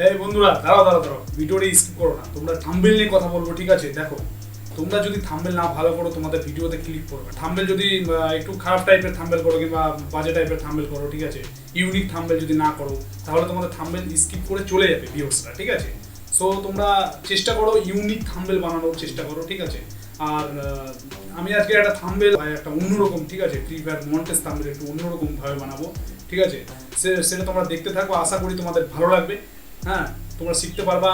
এই বন্ধুরা দাঁড়াও, ভিডিওটা স্কিপ করো না। তোমরা থাম্বনেল নিয়ে কথা বলবো, ঠিক আছে? দেখো, তোমরা যদি থাম্বনেল না ভালো করো তোমাদের ভিডিওতে ক্লিক করবে। থাম্বনেল যদি একটু খারাপ টাইপের থাম্বনেল করো কিংবা বাজে টাইপের থাম্বনেল করো, ঠিক আছে, ইউনিক থাম্বনেল যদি না করো তাহলে তোমাদের থাম্বনেল স্কিপ করে চলে যাবে ভিউয়ার্সরা, ঠিক আছে? সো তোমরা চেষ্টা করো ইউনিক থাম্বনেল বানানোর চেষ্টা করো, ঠিক আছে? আর আমি আজকে একটা থাম্বনেল একটা অন্যরকম, ঠিক আছে, ফ্রি ফায়ার মন্টেজ থাম্বনেল একটু অন্যরকম ভাবে বানাবো, ঠিক আছে? সেটা তোমরা দেখতে থাকো, আশা করি তোমাদের ভালো লাগবে। হ্যাঁ, তোমরা শিখতে পারবা।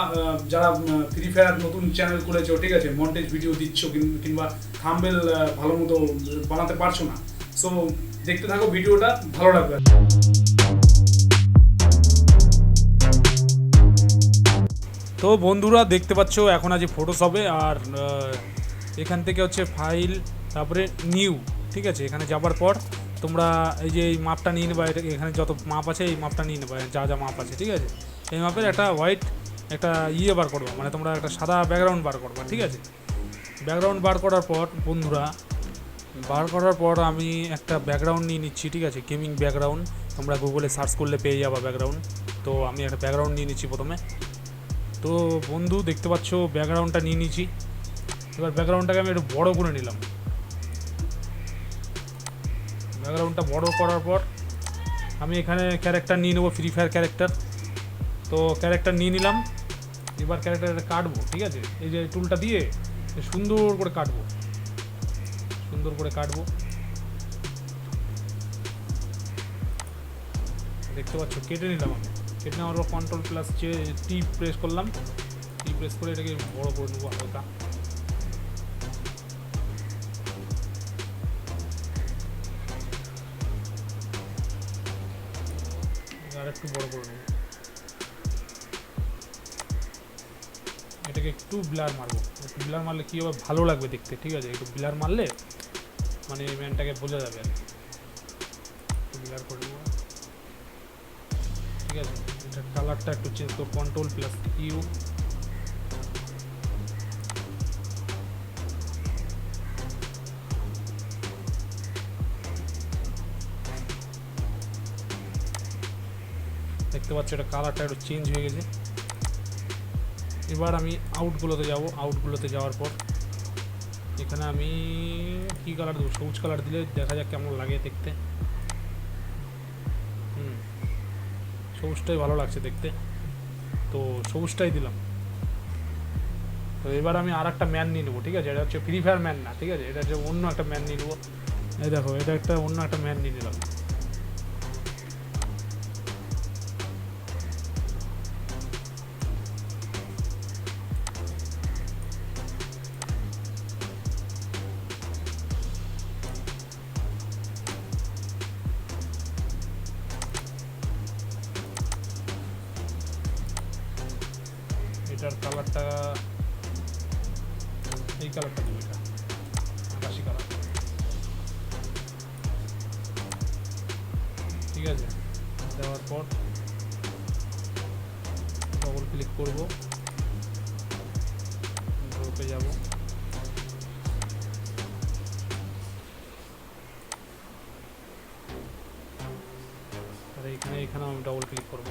যারা ফ্রি ফায়ার নতুন চ্যানেল খুলেছো, ঠিক আছে, মন্টেজ ভিডিও দিচ্ছ কিংবা থাম্বনেল ভালো মতো বানাতে পারছো না, সো দেখতে থাকো ভিডিওটা, ভালো লাগবে। তো বন্ধুরা দেখতে পাচ্ছ এখন আছে ফটোশপে, আর এখান থেকে হচ্ছে ফাইল, তারপরে নিউ, ঠিক আছে? এখানে যাবার পর তোমরা এই যে এই মাপটা নিয়ে নেবা, এখানে যত মাপ আছে এই মাপটা নিয়ে নেবা, যা যা মাপ আছে, ঠিক আছে? এই মাপের একটা হোয়াইট একটা বার করবা, মানে তোমরা একটা সাদা ব্যাকগ্রাউন্ড বার করবা, ঠিক আছে? ব্যাকগ্রাউন্ড বার করার পর বন্ধুরা, আমি একটা ব্যাকগ্রাউন্ড নিয়ে নিচ্ছি, ঠিক আছে? গেমিং ব্যাকগ্রাউন্ড, তোমরা গুগলে সার্চ করলে পেয়ে যাবা ব্যাকগ্রাউন্ড। তো আমি একটা ব্যাকগ্রাউন্ড নিয়ে নিচ্ছি প্রথমে। তো বন্ধু দেখতে পাচ্ছ ব্যাকগ্রাউন্ডটা নিয়ে নিচ্ছি। এবার ব্যাকগ্রাউন্ডটাকে আমি একটু বড় করে নিলাম। ব্যাকগ্রাউন্ডটা বড় করার পর আমি এখানে ক্যারেক্টার নিয়ে নেবো, ফ্রি ফায়ার ক্যারেক্টার। তো ক্যারেক্টার নিয়ে নিলাম। এবার ক্যারেক্টারটা কাটবো, ঠিক আছে? এই যে টুলটা দিয়ে সুন্দর করে কাটবো, দেখতে পাচ্ছ কেটে নিলাম আমি। কেটে নেওয়ার পর কন্ট্রোল প্লাস টি প্রেস করলাম। টি প্রেস করে এটাকে বড় করে নেবো হালকা। আর একটু বড় করে নেবো। এটাকে একটু ব্লার মারবো। একটু ব্লার মারলে কী হবে, ভালো লাগবে দেখতে, ঠিক আছে? একটু ব্লার মারলে মানে এই ম্যানটাকে বোঝা যাবে আর কি। একটু ব্লার করে নেবো, ঠিক আছে? এটার কালারটা একটু চেঞ্জ করবো, কন্ট্রোল প্লাস ইউ। দেখতে পাচ্ছ এটা কালারটা একটু চেঞ্জ হয়ে গেছে। এবার আমি আউটগুলোতে যাব। আউটগুলোতে যাওয়ার পর এখানে আমি কী কালার দেবো, সবুজ কালার দিলে দেখা যাক কেমন লাগে দেখতে। সবুজটাই ভালো লাগছে দেখতে, তো সবুজটাই দিলাম। তো এবার আমি আর একটা ম্যান নিয়ে নেবো, ঠিক আছে? এটা হচ্ছে ফ্রি ফায়ার ম্যান না, ঠিক আছে? এটা হচ্ছে অন্য একটা ম্যান নিয়ে নেবো। এই দেখো, এটা একটা অন্য একটা ম্যান নিয়ে নিলাম। এটার কালারটা এই কালারটা দেবো, এটা আকাশি কালার, ঠিক আছে? দেওয়ার পর ডবল ক্লিক করব, গ্রুপে যাব। আর এখানে আমি ডবল ক্লিক করব।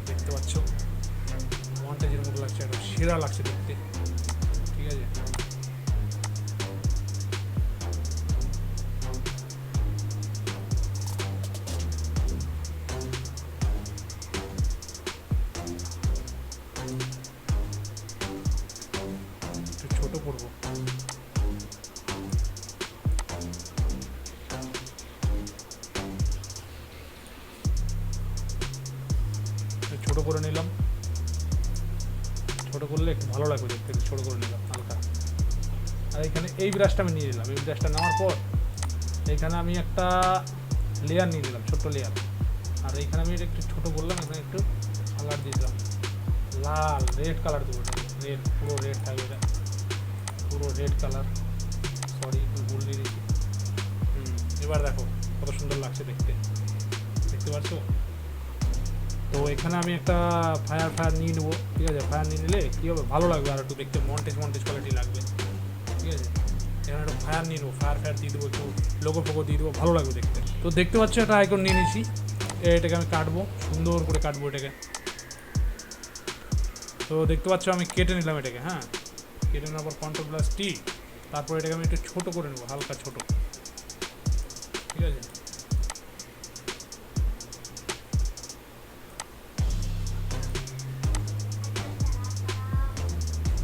দেখতে পাচ্ছ মন্টেজের মতো লাগছে, একদম সেরা লাগছে দেখতে, ঠিক আছে? একটু ছোট করব, ছোট করে নিলাম। ছোট করলে একটু ভালো লাগবে দেখতে, ছোট করে নিলাম হালকা। আর এখানে এই ব্রাশটা আমি নিয়ে নিলাম। এই ব্রাশটা নেওয়ার পর এখানে আমি একটা লেয়ার নিয়ে নিলাম, ছোট্ট লেয়ার। আর এইখানে আমি এটা একটু ছোটো করলাম, এখানে একটু কালার দিয়ে দিলাম, লাল রেড কালার দেবো। রেড, পুরো রেড থাকবে এটা, পুরো রেড কালার। সরি, একটু ভুল দিয়ে দিচ্ছি। এবার দেখো কত সুন্দর লাগছে দেখতে, দেখতে পাচ্ছ? তো এখানে আমি একটা ফায়ার নিয়ে নেবো, ঠিক আছে? ফায়ার নিয়ে নিলে কী হবে, ভালো লাগবে আর একটু দেখতে, মন্টেজ কোয়ালিটি লাগবে, ঠিক আছে? এখানে একটা ফায়ার নিয়ে নেবো, ফায়ার দিয়ে দেবো, একটু লোগো ফোগো দিয়ে দেবো, ভালো লাগবে দেখতে। তো দেখতে পাচ্ছ একটা আইকন নিয়ে নিয়েছি, এটাকে আমি কাটবো, সুন্দর করে কাটবো এটাকে। তো দেখতে পাচ্ছ আমি কেটে নিলাম এটাকে, হ্যাঁ কেটে নেওয়ার পর Ctrl+T, তারপর এটাকে আমি একটু ছোটো করে নেবো, হালকা ছোটো, ঠিক আছে।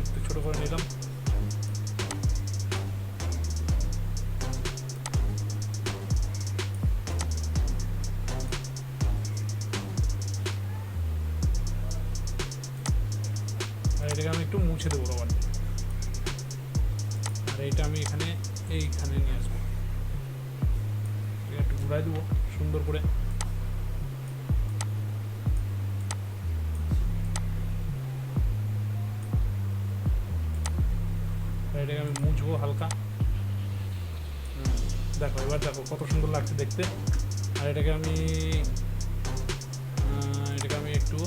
একটু ছোটো করে নিলাম। আর এটাকে আমি একটু মুছে দেবো রবার, আর এইটা আমি এইখানে নিয়ে আসবো, একটু ঘুরাই দেবো সুন্দর করে। এটাকে আমি মুছবো হালকা, দেখো এবার দেখো কত সুন্দর লাগছে দেখতে। আর এটাকে আমি একটু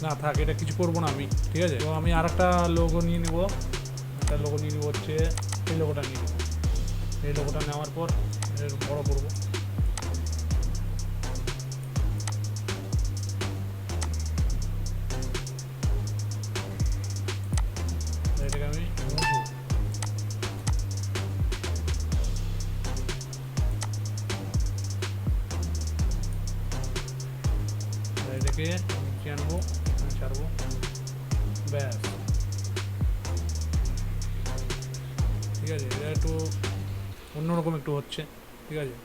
না থাক, এটা কিছু করবো না আমি, ঠিক আছে। তো আমি আর একটা লোগো নিয়ে নেবো, হচ্ছে এই লোগোটা নিয়ে নেবো। এই লোগোটা নেওয়ার পর বড় করবো, এটাকে আমি মুছবো। এটাকে নিচে আনবো, ছাড়বো, ব্যাস, ঠিক আছে। এটা একটু অন্যরকম একটু হচ্ছে, ঠিক আছে।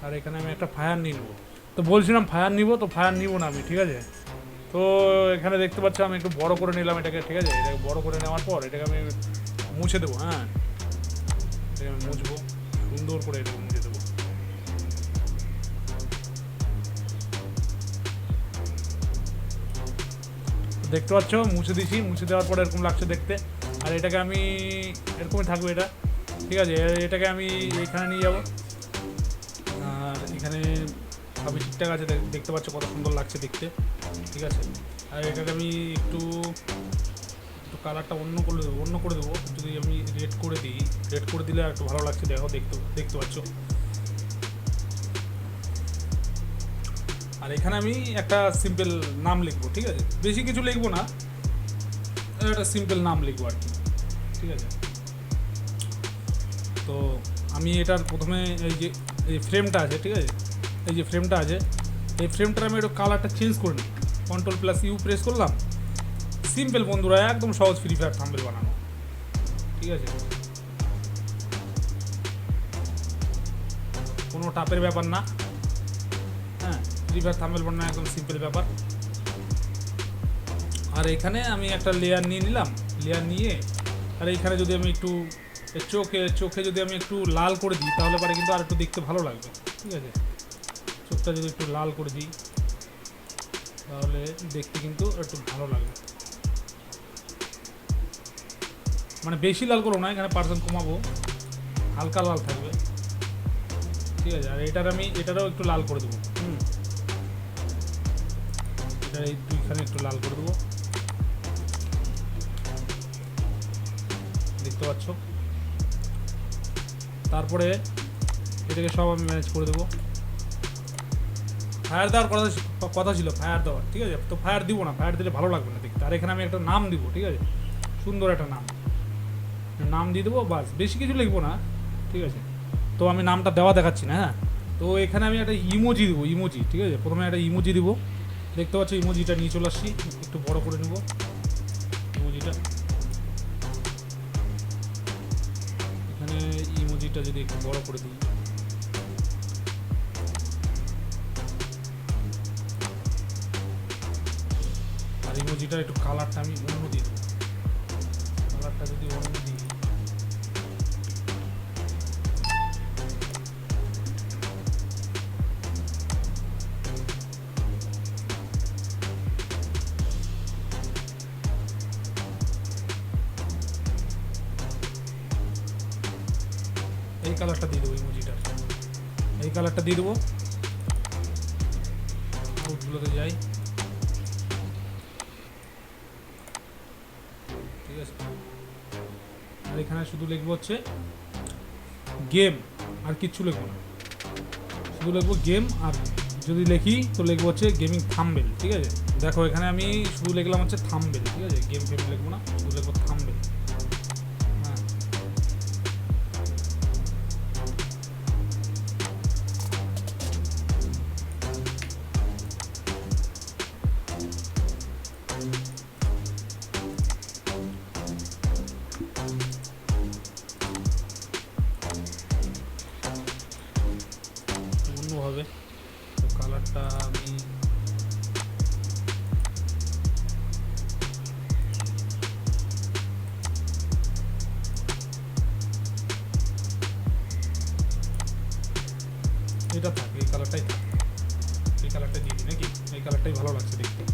আর এখানে আমি একটা ফায়ার নিয়ে নেবো, তো বলছিলাম ফায়ার নিব, তো ফায়ার নিব না আমি, ঠিক আছে। তো এখানে দেখতে পাচ্ছ আমি একটু বড় করে নিলাম এটাকে, ঠিক আছে। এটাকে বড় করে নেওয়ার পর এটাকে আমি মুছে দেবো, হ্যাঁ এটাকে আমি মুছবো সুন্দর করে, এটাকে মুছে দেবো। দেখতে পাচ্ছ মুছে দিয়েছি, মুছে দেওয়ার পর এরকম লাগছে দেখতে। আর এটাকে আমি এরকমই থাকবে এটা, ঠিক আছে। এটাকে আমি এইখানে নিয়ে যাব, আর এখানে সবই ঠিকঠাক আছে, দেখতে পাচ্ছ কত সুন্দর লাগছে দেখতে, ঠিক আছে। আর এটাকে আমি একটু কালারটা অন্য করে দেবো। যদি আমি রেড করে দিই, রেড করে দিলে আর একটু ভালো লাগছে, দেখো দেখতে পাচ্ছ। আর এখানে আমি একটা সিম্পল নাম লিখবো, ঠিক আছে, বেশি কিছু লিখবো না, একটা সিম্পল নাম লিখবো আর কি, ঠিক আছে। তো আমি এটার প্রথমে এই ফ্রেমটা আছে, ঠিক আছে, এই যে ফ্রেমটা আছে, এই ফ্রেমটার আমি একটু কালারটা চেঞ্জ করে নিই। Ctrl+U প্রেস করলাম, সিম্পল বন্ধুরা, একদম সহজ ফ্রি ফায়ার থাম্বনেল বানানো, ঠিক আছে। কোনো টাপের ব্যাপার না, হ্যাঁ ফ্রি ফায়ার থাম্বনেল বানানো একদম সিম্পল ব্যাপার। আর এখানে আমি একটা লেয়ার নিয়ে নিলাম, লেয়ার নিয়ে আর এইখানে যদি আমি একটু চোখে যদি আমি একটু লাল করে দিই, তাহলে পরে কিন্তু আর একটু দেখতে ভালো লাগবে, ঠিক আছে। চোখটা যদি একটু লাল করে দিই, তাহলে দেখতে কিন্তু একটু ভালো লাগবে। মানে বেশি লাল করবো না, এখানে পার্সেন্ট কমাবো, হালকা লাল থাকবে, ঠিক আছে। আর এটারও একটু লাল করে দেবো, এটা এই দুইখানে একটু লাল করে দেবো, দেখতে পাচ্ছ। তারপরে এটাকে সব আমি ম্যানেজ করে দেবো। ফায়ার দেওয়ার কথা ছিল, ফায়ার দেওয়ার, ঠিক আছে। তো ফায়ার দিব না, ফায়ার দিলে ভালো লাগবে না দেখতে। আর এখানে আমি একটা নাম দিব, ঠিক আছে, সুন্দর একটা নাম দিয়ে দেবো, বাস, বেশি কিছু লিখবো না, ঠিক আছে। তো আমি নামটা দেখাচ্ছি না, হ্যাঁ। তো এখানে আমি একটা ইমোজি দেবো, ইমোজি, ঠিক আছে। প্রথমে একটা ইমোজি দিব, দেখতে পাচ্ছ ইমোজিটা নিয়ে চলে আসছি, একটু বড় করে নেব ইমোজিটা। এখানে ইমোজিটা যদি একটু বড় করে দিই, আর ইমোজিটার একটু কালারটা আমি অন্য দিয়ে দেবো, কালারটা যদি অন্য দিই, এই কালারটা দিয়ে দেবো ইমোজিটার, এই কালারটা দিয়ে দেবো। আউটগুলোতে যাই, ঠিক আছে। আর এখানে শুধু লিখবো হচ্ছে গেম, আর কিচ্ছু লিখবো না, শুধু লিখবো গেম। আর যদি লিখি তো লিখবো হচ্ছে গেমিং থাম্বনেল, ঠিক আছে। দেখো এখানে আমি শুধু লিখলাম হচ্ছে থাম্বনেল, ঠিক আছে, গেম ফেম লিখবো না, শুধু লিখবো থাম্বনেল। হ্যাঁ, অন্যভাবে তো কালারটা আমি এটা থাকে, এই কালারটাই থাকে, এই কালারটা দিয়ে দিই নাকি, এই কালারটাই ভালো লাগছে দেখতে।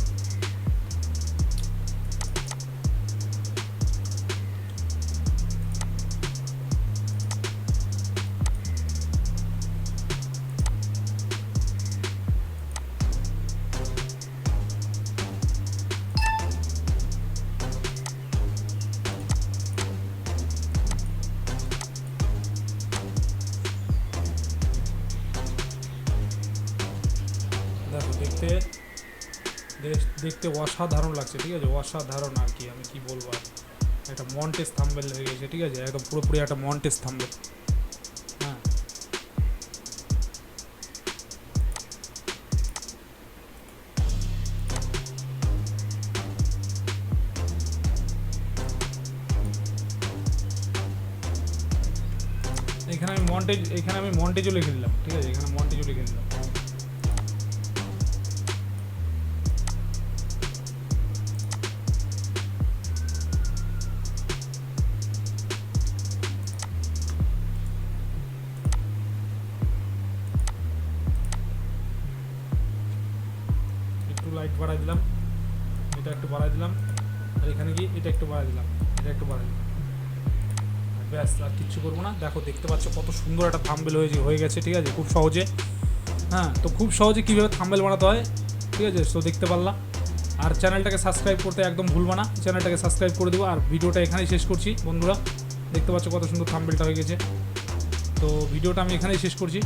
দেখো দেখতে দেখতে অসাধারণ লাগছে, ঠিক আছে, অসাধারণ আর কি, আমি কি বলবো আর, একটা মন্টেজ থাম্বনেল হয়ে গেছে, ঠিক আছে, একদম পুরোপুরি একটা মন্টেজ থাম্বনেল। হ্যাঁ, এখানে আমি মন্টেজও লিখে নিলাম, ঠিক আছে, এখানে মন্টেজও লিখে নিলাম। একটু লাইট বাড়াই দিলাম, এটা একটু বাড়াই দিলাম, আর এখানে গিয়ে এটা একটু বাড়াই দিলাম, এটা একটু বাড়াই দিলাম, ব্যাস, আর কিচ্ছু করবো না। দেখো দেখতে পাচ্ছ কত সুন্দর একটা থাম্বনেল হয়ে গেছে, ঠিক আছে, খুব সহজে। হ্যাঁ, তো খুব সহজে কীভাবে থাম্বনেল বানাতে হয়, ঠিক আছে, তো দেখতে পারলাম। আর চ্যানেলটাকে সাবস্ক্রাইব করতে একদম ভুলবো না, চ্যানেলটাকে সাবস্ক্রাইব করে দেবো। আর ভিডিওটা এখানেই শেষ করছি বন্ধুরা, দেখতে পাচ্ছ কত সুন্দর থাম্বনেলটা হয়ে গেছে। তো ভিডিওটা আমি এখানেই শেষ করছি।